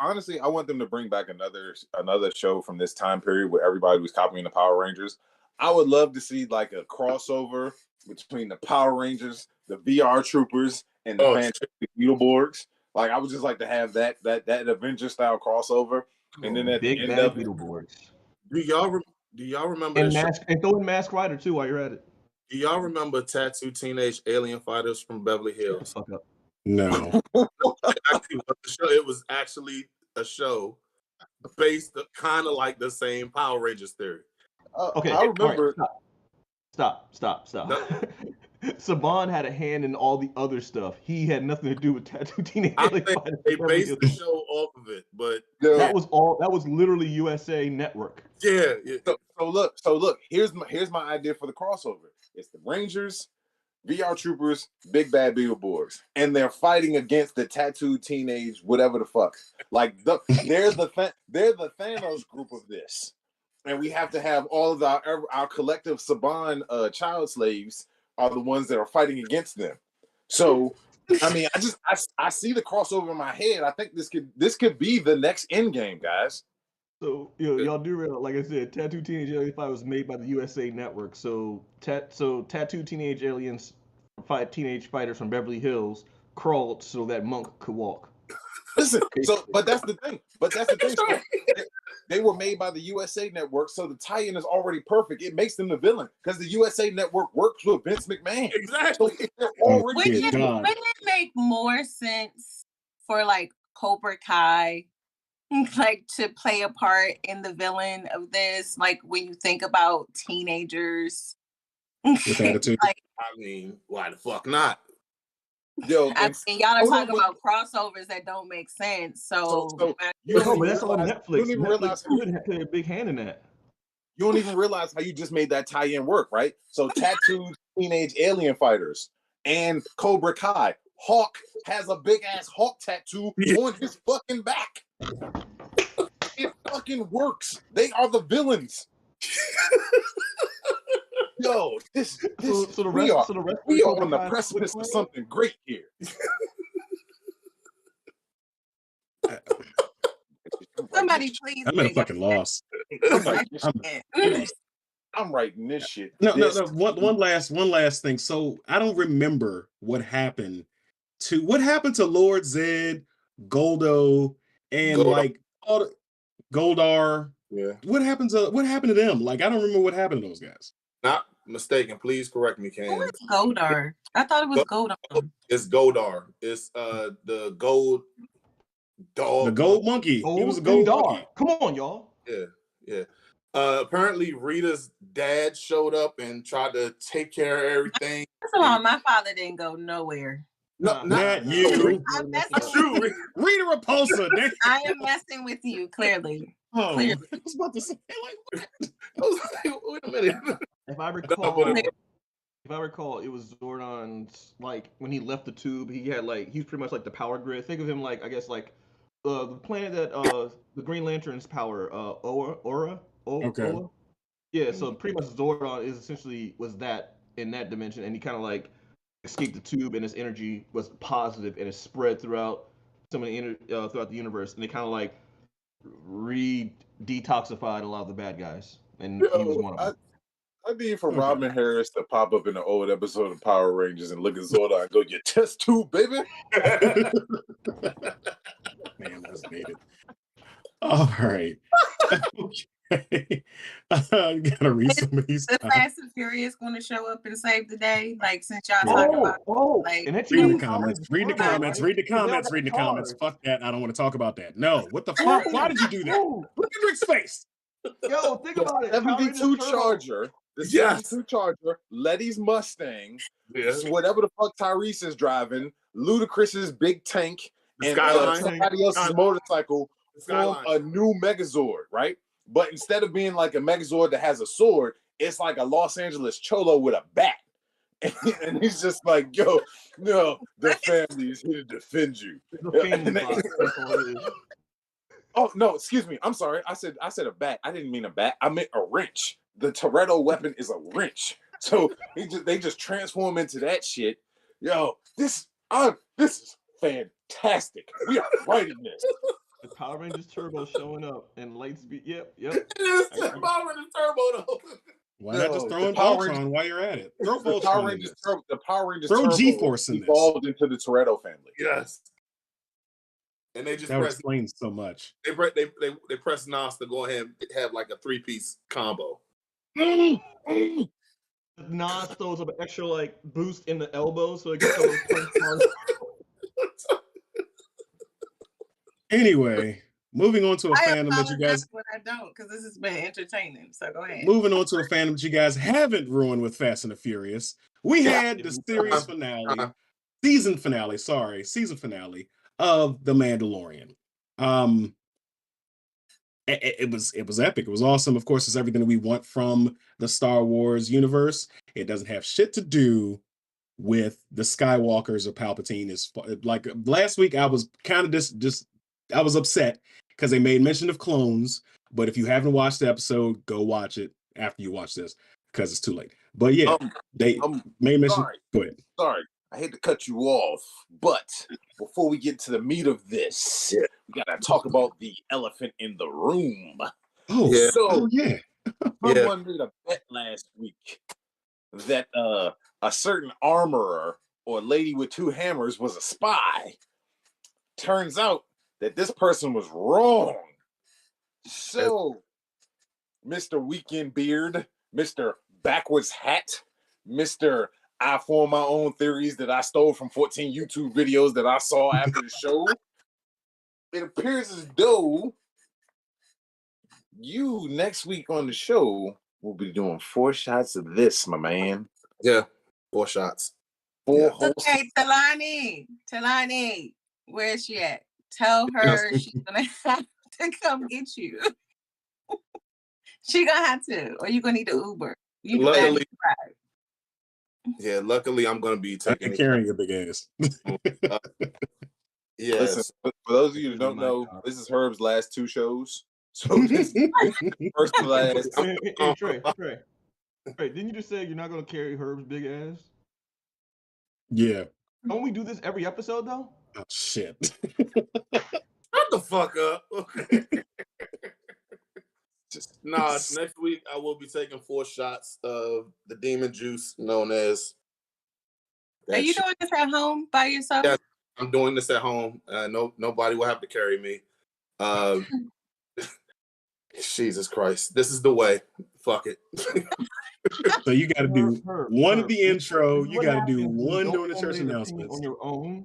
Honestly, I want them to bring back another show from this time period where everybody was copying the Power Rangers. I would love to see like a crossover between the Power Rangers, the VR Troopers, and the Fantastic Beetleborgs. Like I would just like to have that Avenger style crossover, and then at the Big end bad of it, Beetleborgs. Do y'all remember And the show? throw in Mask Rider too while you're at it. Do y'all remember Tattoo Teenage Alien Fighters from Beverly Shut the Hills? fuck up. No. It was actually a show based kind of like the same Power Rangers theory. Okay, I remember. Right, stop. No. Saban had a hand in all the other stuff. He had nothing to do with Tattoo Teenage I Alien think Fighters. they based the show off of it, but That was literally USA Network. yeah. So look. Here's my idea for the crossover. It's the Rangers, VR Troopers, Big Bad Beetleborgs, and they're fighting against the tattooed teenage whatever the fuck. Like they're the Thanos group of this, and we have to have all of our collective Saban child slaves are the ones that are fighting against them. So. I mean, I see the crossover in my head. I think this could be the next end game, guys. So y'all do realize, like I said, Tattoo Teenage Alien Fight was made by the USA Network. So Tattoo Teenage Aliens Teenage Fighters from Beverly Hills crawled so that Monk could walk. Listen, but that's the thing. They were made by the USA Network, so the tie-in is already perfect. It makes them the villain because the USA Network works with Vince McMahon. Exactly. So Wouldn't it make more sense for like Cobra Kai, like to play a part in the villain of this? Like when you think about teenagers with attitude. like, I mean, why the fuck not? Yo, I mean, y'all are talking about crossovers that don't make sense. So but that's on Netflix. You don't even realize Netflix could have a big hand in that. You don't even realize how you just made that tie-in work, right? So tattooed teenage alien fighters and Cobra Kai. Hawk has a big ass Hawk tattoo on his fucking back. It fucking works. They are the villains. Yo, we are on the precipice of something great here. Somebody please. I'm at a fucking loss. I'm writing this shit. No. One last thing. So I don't remember what happened to Lord Zed, Goldo, and like all Goldar. Yeah. What happened to them? Like, I don't remember what happened to those guys. Not mistaken. Please correct me, Who Cam. is Goldar? I thought it was Goldar. It's Goldar. It's the gold dog. The gold monkey. He was a gold monkey. Come on, y'all. Yeah. Apparently Rita's dad showed up and tried to take care of everything. First of all, my father didn't go nowhere. No, Not you. I'm messing That's with true. you. Rita Repulsa. I am messing with you, clearly. Oh, Clearly. I was about to say, like, what? I was like, wait a minute. If I recall, it was Zordon's, like, when he left the tube, he had like, he's pretty much like the power grid. Think of him like, I guess, like the planet that the Green Lantern's power, Aura. Okay. Yeah, so pretty much Zordon is essentially was that in that dimension, and he kind of like escaped the tube, and his energy was positive, and it spread throughout throughout the universe, and it kind of like detoxified a lot of the bad guys, and he was one of them. I need for Robin Harris to pop up in an old episode of Power Rangers and look at Zordon and go, "Your test tube, baby." Man, that's dated. All right. Okay. I gotta read some of these. The Fast and Furious going to show up and save the day? Like, since y'all talking about like, and read the comments. Read the comments. Fuck that. I don't want to talk about that. No. What the fuck? Why did you do that? Look at Rick's face. Yo, think about it. 72 Charger. The 72 Charger, Letty's Mustang, whatever the fuck Tyrese is driving, Ludacris's big tank, and somebody else's motorcycle form a new Megazord, right? But instead of being like a Megazord that has a sword, it's like a Los Angeles Cholo with a bat. And he's just like, yo, no, the family is here to defend you. Oh no, excuse me. I'm sorry. I said a bat. I didn't mean a bat. I meant a wrench. The Toretto weapon is a wrench. So they just transform into that shit. Yo, this is fantastic. We are writing this. The Power Rangers Turbo showing up and Lightspeed. Yep. It's the Power Rangers Turbo though. Why not just throw in Voltron while you're at it? Throw the Power Rangers throw Turbo G-Force in this. Evolved into the Toretto family. Yes. And they just that explains so much. They press Nas to go ahead and have like a 3-piece combo. Nas throws up an extra like boost in the elbow so it gets those punch. Anyway, moving on to a fandom that you guys. But I don't, because this has been entertaining. So go ahead. Moving on to a fandom that you guys haven't ruined with Fast and the Furious. We had the series finale, season finale of The Mandalorian. It was epic. It was awesome. Of course, it's everything that we want from the Star Wars universe. It doesn't have shit to do with the Skywalkers or Palpatine. Is like last week, I was kind of just I was upset because they made mention of clones. But if you haven't watched the episode, go watch it after you watch this because it's too late. But yeah, they made mention. Go ahead. Sorry, I hate to cut you off, but before we get to the meat of this, we gotta talk about the elephant in the room. Oh, yeah. Someone made a bet last week that a certain armorer or lady with 2 hammers was a spy. Turns out that this person was wrong. So, Mr. Weekend Beard, Mr. Backwards Hat, Mr. I form my own theories that I stole from 14 YouTube videos that I saw after the show. It appears as though you next week on the show will be doing 4 shots of this, my man. Yeah, 4 shots. 4 Okay, Talani, where is she at? Tell her she's gonna have to come get you. She gonna have to, or you gonna need an Uber. Luckily, luckily I'm gonna be carrying your big ass. Yes. Listen, for those of you who don't know, this is Herb's last 2 shows. So this first to last. Hey, Trey, didn't you just say you're not gonna carry Herb's big ass? Yeah. Don't we do this every episode though? Oh shit. Shut the fuck up. Okay. Next week I will be taking 4 shots of the demon juice known as. Are you doing this at home by yourself? Yeah, I'm doing this at home. Nobody will have to carry me. Jesus Christ. This is the way. Fuck it. So you got to do one at the intro. This is You what got to do happens when you one don't during the church formulate an opinion announcements. on your own.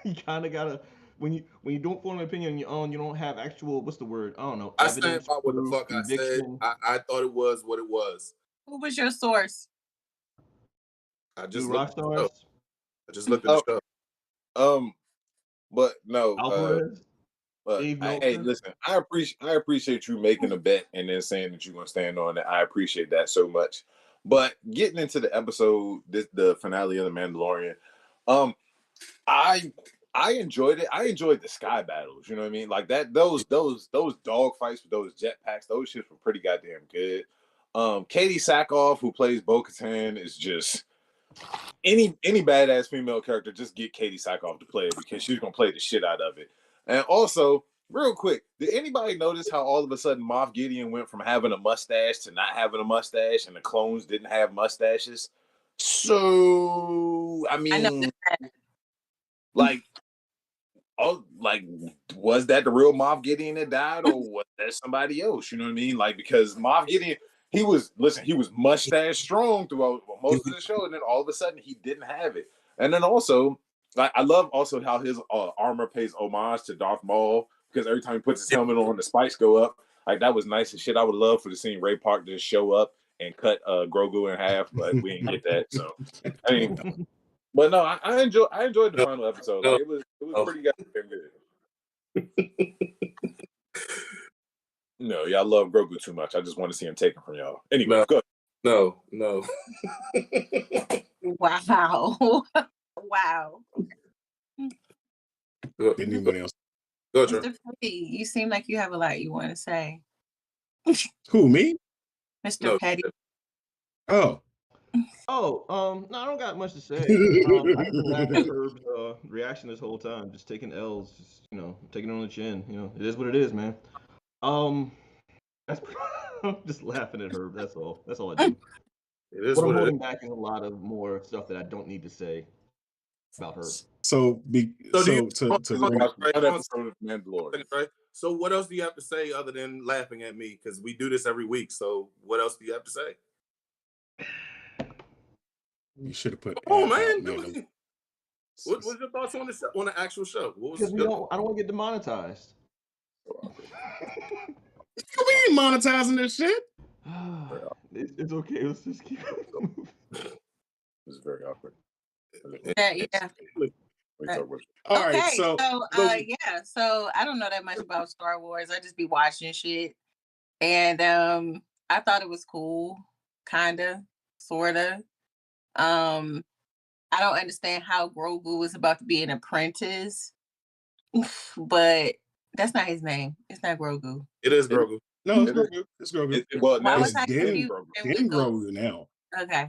You kind of gotta when you don't form an opinion on your own. You don't have actual what's the word? I don't know. I stand Evidence, by what the proof, fuck I said. conviction. I thought it was what it was. Who was your source? I just Two looked rock at the show. stars. I just looked at the show. But no, Alvarez. but Dave hey, Meltzer. listen, I appreciate you making a bet and then saying that you're gonna stand on it. I appreciate that so much. But getting into the episode, the finale of The Mandalorian, I enjoyed it. I enjoyed the sky battles. You know what I mean? Like that, those dog fights with those jetpacks, those shits were pretty goddamn good. Katie Sackhoff, who plays Bo-Katan, is just any badass female character. Just get Katie Sackhoff to play it because she's gonna play the shit out of it. And also, real quick, did anybody notice how all of a sudden Moff Gideon went from having a mustache to not having a mustache, and the clones didn't have mustaches? So I I know mean, like. Oh, like, was that the real Moff Gideon that died, or was that somebody else? You know what I mean? Like, because Moff Gideon, he was mustache strong throughout most of the show, and then all of a sudden he didn't have it. And then also, like, I love also how his armor pays homage to Darth Maul, because every time he puts his helmet on, the spikes go up. Like, that was nice as shit. I would love for the scene Ray Park just show up and cut Grogu in half, but we didn't get that. So, I mean. But no, I enjoyed the final episode. Like it was pretty goddamn good. No, y'all love Grogu too much. I just want to see him taken from y'all. Anyway, go ahead. No. Wow. Wow. Didn't anybody else? Go, Mr. Petty, you seem like you have a lot you want to say. Who, me? Mr. Petty. Oh. No, I don't got much to say. I just been laughing at Herb's reaction this whole time, just taking L's, just taking it on the chin. It is what it is, man. That's I'm just laughing at Herb. That's all. That's all I do. It is what I'm what it holding is. back is a lot of more stuff that I don't need to say about Herb. So what else do you have to say other than laughing at me? Because we do this every week. So what else do you have to say? You should have put. Oh man, what's your thoughts on the actual show? Because I don't want to get demonetized. We ain't monetizing this shit. It's okay. Let's just keep it moving. It's very awkward. Yeah. All right, so I don't know that much about Star Wars. I just be watching shit, and I thought it was cool, kinda, sorta. I don't understand how Grogu was about to be an apprentice, but that's not his name. It's not Grogu. It is Grogu. No, it's Grogu. It's Grogu. Well, now it's getting Grogu now. Okay,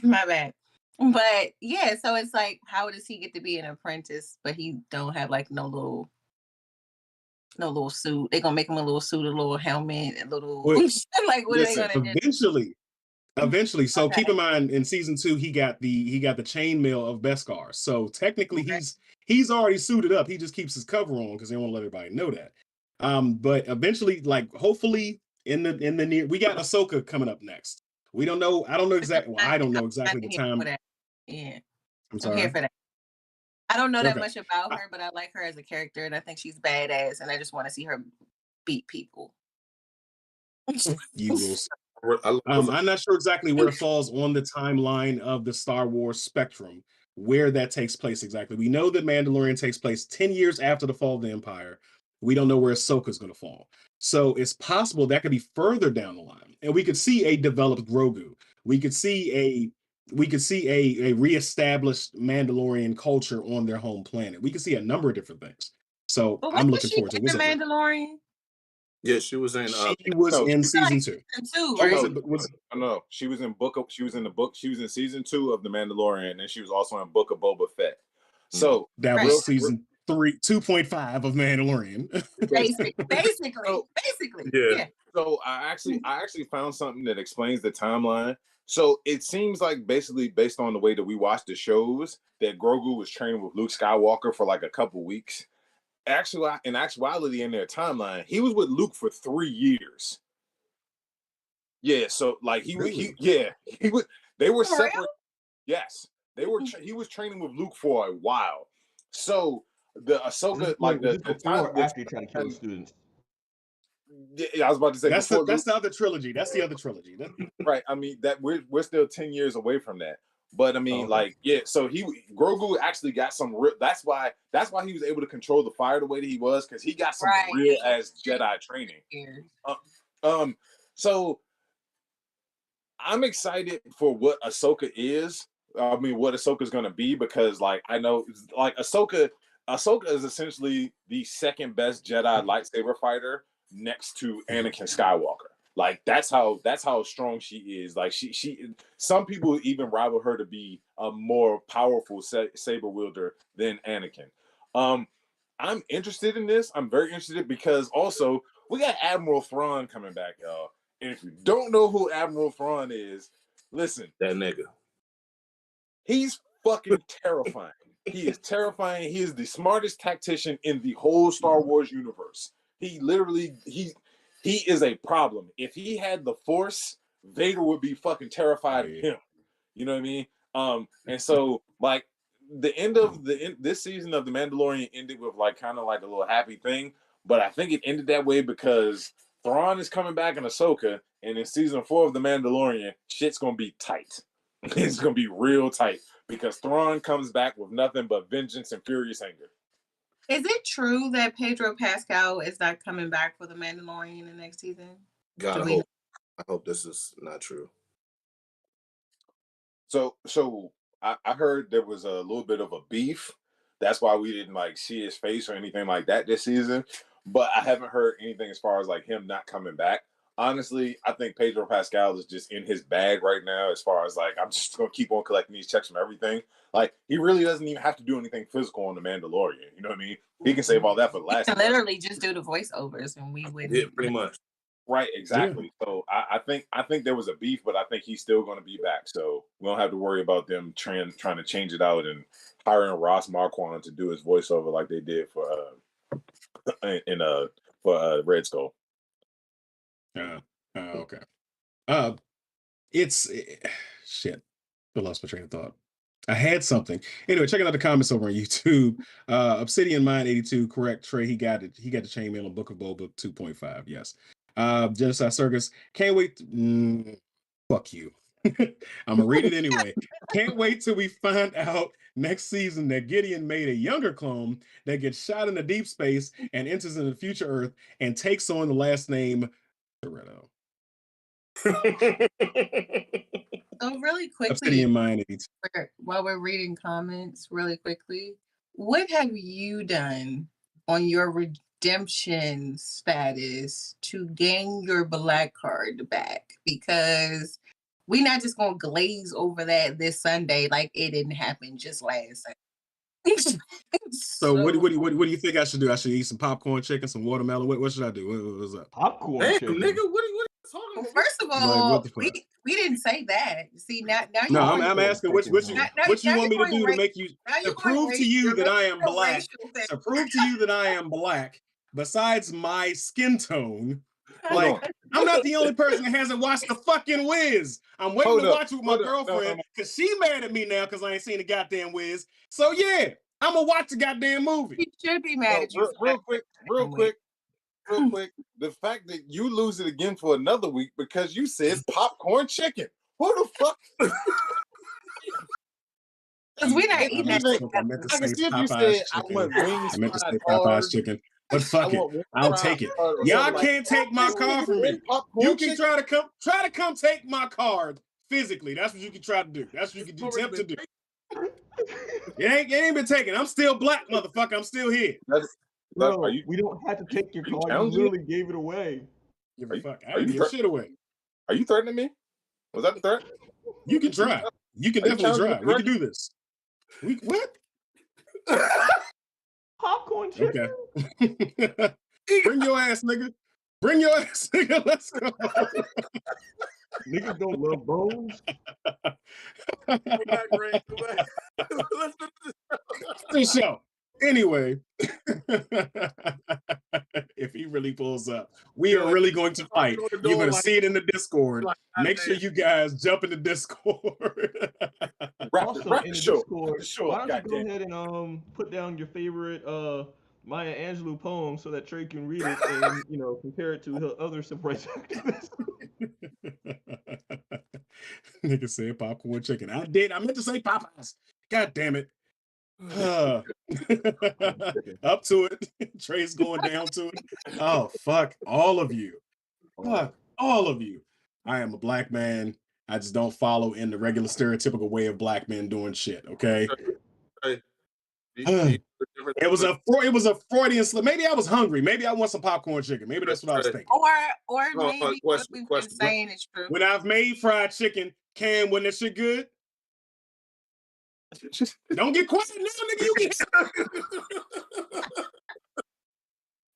my bad. But yeah, so it's like, how does he get to be an apprentice, but he don't have like no little suit? They're gonna make him a little suit, a little helmet, a little like what are they gonna do? Eventually. So keep in mind, in season 2, he got the chainmail of Beskar. So technically, he's already suited up. He just keeps his cover on because they won't let everybody know that. But eventually, like hopefully in the near, we got Ahsoka coming up next. We don't know. I don't know exactly. Well, I don't know exactly the time. Yeah, I'm sorry. here for that. I don't know that much about her, but I like her as a character, and I think she's badass, and I just want to see her beat people. You will. I'm not sure exactly where it falls on the timeline of the Star Wars spectrum, where that takes place exactly. We know that Mandalorian takes place 10 years after the fall of the Empire. We don't know where Ahsoka is going to fall. So it's possible that could be further down the line. And we could see a developed Grogu. We could see a reestablished Mandalorian culture on their home planet. We could see a number of different things. So I'm looking forward to it. Mandalorian? Yeah, she was in. She was in season 2. No, she was in season 2 of The Mandalorian, and she was also in Book of Boba Fett. So that was season 3, 2.5 of Mandalorian. Basically. Yeah. So I actually found something that explains the timeline. So it seems like basically based on the way that we watch the shows, that Grogu was training with Luke Skywalker for like a couple weeks. in actuality, in their timeline, he was with Luke for 3 years. Yeah, so like he was they were For separate. real? Yes, they were. He was training with Luke for a while. So the Ahsoka, like was the this time, before or after he tried to kill the students? I was about to say That's before the other trilogy. That's the other trilogy. right. I mean that we're still 10 years away from that. But I mean, okay. so Grogu actually got some real. That's why he was able to control the fire the way that he was, because he got some real as Jedi training. So I'm excited for what Ahsoka is. I mean, what Ahsoka is going to be, because like I know, like Ahsoka is essentially the second best Jedi lightsaber fighter next to Anakin Skywalker. Like that's how strong she is. Like she some people even rival her to be a more powerful saber wielder than Anakin. I'm interested in this. I'm very interested because also we got Admiral Thrawn coming back, y'all. And if you don't know who Admiral Thrawn is, listen, That nigga. he's fucking terrifying. He is terrifying. He is the smartest tactician in the whole Star Wars universe. He literally he is a problem. If he had the Force, Vader would be fucking terrified of him. You know what I mean? And so like the end of this season of The Mandalorian ended with like kind of like a little happy thing, but I think it ended that way because Thrawn is coming back in Ahsoka, and in season 4 of The Mandalorian, shit's gonna be tight. It's gonna be real tight because Thrawn comes back with nothing but vengeance and furious anger. Is it true that Pedro Pascal is not coming back for The Mandalorian in the next season? I hope this is not true. So I heard there was a little bit of a beef. That's why we didn't like see his face or anything like that this season. But I haven't heard anything as far as like him not coming back. Honestly, I think Pedro Pascal is just in his bag right now as far as like, I'm just going to keep on collecting these checks from everything. Like, he really doesn't even have to do anything physical on The Mandalorian. You know what I mean? He can save all that for the last. He can literally just do the voiceovers and we wouldn't. Yeah, pretty much. Right, exactly. Yeah. So I think there was a beef, but I think he's still going to be back. So we don't have to worry about them trying to change it out and hiring Ross Marquand to do his voiceover like they did for Red Skull. Okay. Shit. I lost my train of thought. I had something. Anyway, checking out the comments over on YouTube. Obsidian Mind 82, correct. Trey, he got it. He got the chainmail on Book of Boba 2.5. Yes. Genocide Circus. Can't wait. Fuck you. I'm gonna read it anyway. Can't wait till we find out next season that Gideon made a younger clone that gets shot into deep space and enters into future Earth and takes on the last name Toretto. So really quickly, Obsidian Mind 82. While we're reading comments really quickly, what have you done on your redemption status to gain your black card back? Because we're not just going to glaze over that this Sunday like it didn't happen just last Sunday. So what do you think I should do? I should eat some popcorn chicken, some watermelon. What should I do? What's up? Popcorn chicken, nigga. What are you talking about? First of all, we didn't say that. See now you. No, I'm asking what you want me to do to make you to prove to you that I am black. To prove to you that I am black. Besides my skin tone, like I'm not the only person that hasn't watched the fucking Wiz. I'm waiting to watch it with my girlfriend because she mad at me now because I ain't seen the goddamn Wiz. So yeah, I'm gonna watch the goddamn movie. You should be mad at you. Real quick. The fact that you lose it again for another week because you said popcorn chicken. Who the fuck? Because we're not eating that. I meant to say Popeye's chicken. I meant to say Popeye's chicken. But fuck it, I'll take it. Y'all can't take my card from me. You can try to come take my card physically. That's what you can try to do. That's what you can attempt to do. It ain't been taken. I'm still black, motherfucker. I'm still here. No, we don't have to take your card. You literally gave it away. Give a fuck. I didn't give shit away. Are you threatening me? Was that the threat? You can try. You can definitely try. We can do this. What? Popcorn chicken? Okay. Bring your ass, nigga. Bring your ass, nigga. Let's go. Niggas don't love bones. The show. Anyway, if he really pulls up, we are really going to fight. You're going to see it in the Discord. Make sure you guys jump in the Discord. Also, in the Discord, why don't you go ahead and put down your favorite Maya Angelou poem so that Trey can read it and compare it to other civil rights activists. Nigga said popcorn chicken. I did. I meant to say Popeyes. God damn it. Up to it. Trey's going down to it. Oh, fuck all of you. Fuck all of you. I am a black man. I just don't follow in the regular stereotypical way of black men doing shit. Okay. It was a Freudian slip. Maybe I was hungry. Maybe I want some popcorn chicken. Maybe that's what I was thinking. Or maybe what we've been saying is true. When I've made fried chicken, Cam, when that shit good? Don't get quiet now, nigga. You get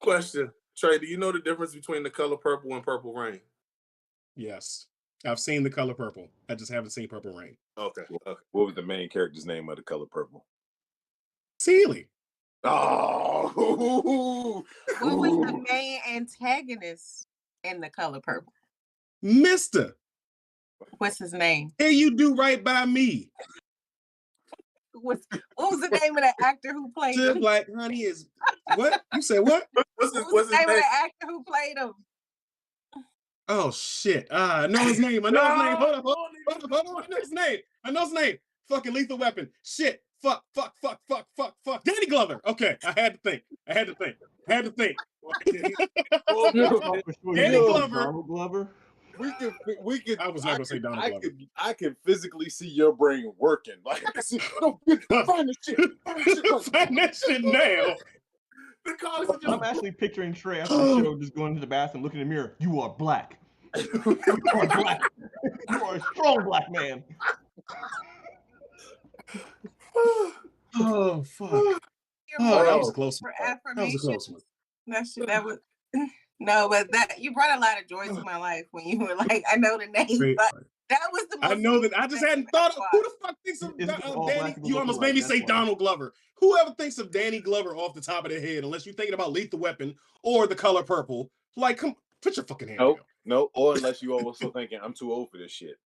Question. Trey, do you know the difference between the color purple and Purple Rain? Yes. I've seen the color purple. I just haven't seen Purple Rain. Okay. What was the main character's name of the color purple? Seeley. Oh. What was the main antagonist in the color purple? Mister. What's his name? Hey, you do right by me. What was the name of the actor who played him? Like, honey, is what? You said what? What's his name of the actor who played him? Oh shit. I know his name. I know his name. Hold up. I know his name. I know his name. Fucking Lethal Weapon. Shit. Fuck. Danny Glover. Okay. I had to think. Danny Glover. Donald Glover. We could. I was not gonna say Donald Glover. I could physically see your brain working. Like, find the shit. Find that shit now. I'm actually picturing Trey after the show just going to the bathroom, looking in the mirror. You are black. You are black. You are a strong black man. Oh fuck. That was a close one. That was a close one. That was no, but that you brought a lot of joy to my life when you were like, I know the name, but that was the most. I know that I just hadn't thought of who the fuck thinks of Danny. You almost made me say Donald Glover. Whoever thinks of Danny Glover off the top of their head, unless you're thinking about Lethal Weapon or The Color Purple, like, come put your fucking hand down. No, or unless you also thinking I'm too old for this shit.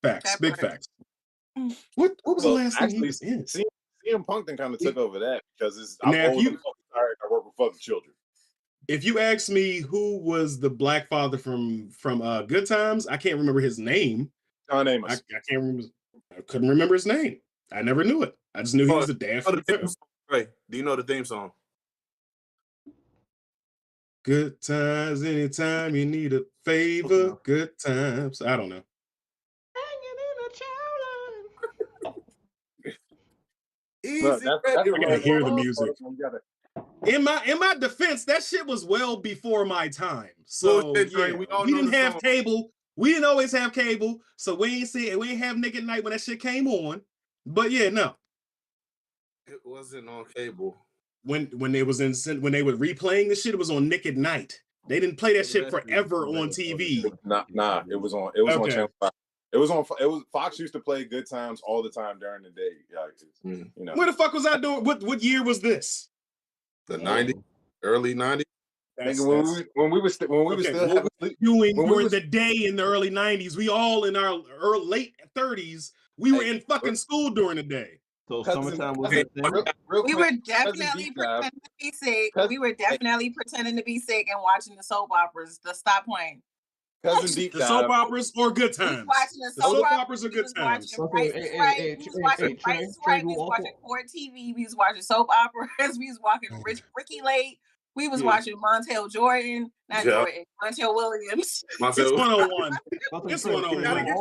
Facts, big facts. What was the last thing he was in? CM Punk then kind of took over that because I'm always tired. I work with fucking children. If you ask me who was the black father from Good Times, I can't remember his name. John Amos. I can't remember. I couldn't remember his name. I never knew it. I just knew he was the dad. Right? Do you know the theme song? Good times, anytime you need a favor. Good times. I don't know. Easy. I gotta hear the music. In my defense, that shit was well before my time. So we didn't have cable. We didn't always have cable, so we ain't have Nick at Night when that shit came on. But yeah, no, it wasn't on cable. When they were replaying the shit, it was on Nick at Night. They didn't play that shit forever on TV. Nah, it was on on Channel 5. It was Fox used to play Good Times all the time during the day. Yeah, Where the fuck was I doing? What year was this? The 90s, early 90s. When we were still doing during the day in the early 90s. We all in our late 30s. We were in fucking school during the day. So summertime was a thing. We were definitely pretending to be sick. We were definitely pretending to be sick and watching the soap operas. Stop playing. The soap operas or Good Times? The soap operas or Good Times? We was watching Price Right. We was watching Court TV. We was watching soap operas. We was watching Ricky Lake. We was watching Montel Jordan. Montel Williams. It's 101. It's 101. We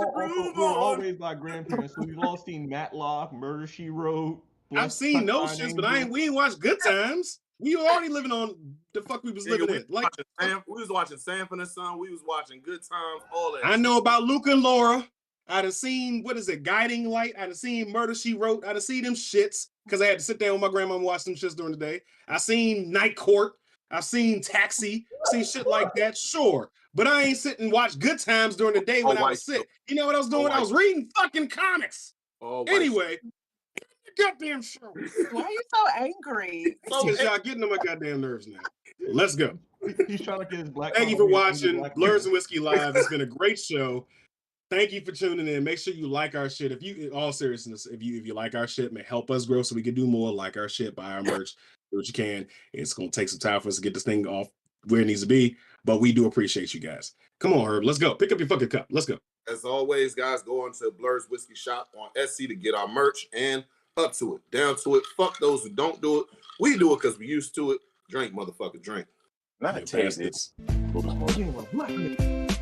were always by grandparents, so we've all seen Matlock, Murder, She Wrote. I've seen those shits, but we ain't watched Good Times. We were already living on the fuck we was living in. Like we was watching Sanford and Son. We was watching Good Times. All that. I know about Luke and Laura. I'd have seen Guiding Light. I'd have seen Murder She Wrote. I'd have seen them shits because I had to sit down with my grandma and watch them shits during the day. I seen Night Court. I've seen Taxi. Seen shit like that. Sure, but I ain't sitting and watch Good Times during the day when I was sick. You know what I was doing? I was reading fucking comics. Anyway. goddamn show. Why are you so angry? Because y'all getting on my goddamn nerves now. Let's go. He's trying to get his black. Thank you for comedy angry watching black Blerds man. and Whiskey Live. It's been a great show. Thank you for tuning in. Make sure you like our shit. If you, in all seriousness, if you like our shit, may help us grow so we can do more. Like our shit, buy our merch, do what you can. It's gonna take some time for us to get this thing off where it needs to be, but we do appreciate you guys. Come on, Herb. Let's go. Pick up your fucking cup. Let's go. As always, guys, go on to Blerds Whiskey Shop on Etsy to get our merch and up to it, down to it. Fuck those who don't do it. We do it because we used to it. Drink, motherfucker, drink. Not a taste. Bastards. You ain't a black nigga.